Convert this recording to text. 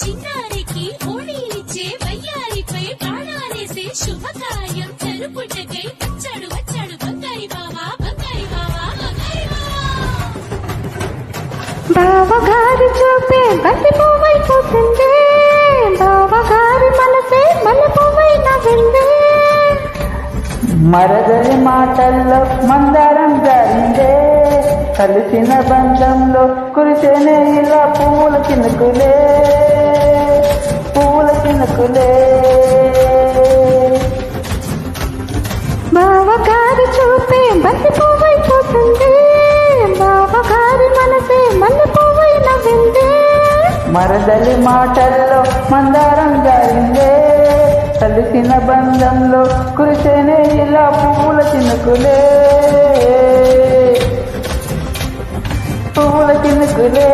చిన్నారికి ఓణీలిచ్చే వయ్యారిపై ప్రాణాలేసే శుభకార్యం జరుపుటకై వచ్చాడు వచ్చాడు బంగారి బావా బంగారి బావా బంగారి బావగారి చూపే బంతి పువ్వైపోతుంది, బావగారి మనసే మల్లె పువ్వై నవ్వింది. మరదలి మాటల్లో మందారం జారిందే, కలిసిన బంధంలో కురిసేనే ఇలా పువ్వుల చినుకులే, పువ్వుల చినుకులే. బావగారి చూపే బంతి పువ్వైపోతుంది, బావగారి మనసే మల్లె పువ్వై నవ్వింది. మరదలి మాటల్లో మందారం జారిందే, కలిసిన బంధంలో కురిసేనే ఇలా పువ్వుల చినుకులే, పువ్వుల చినుకులే.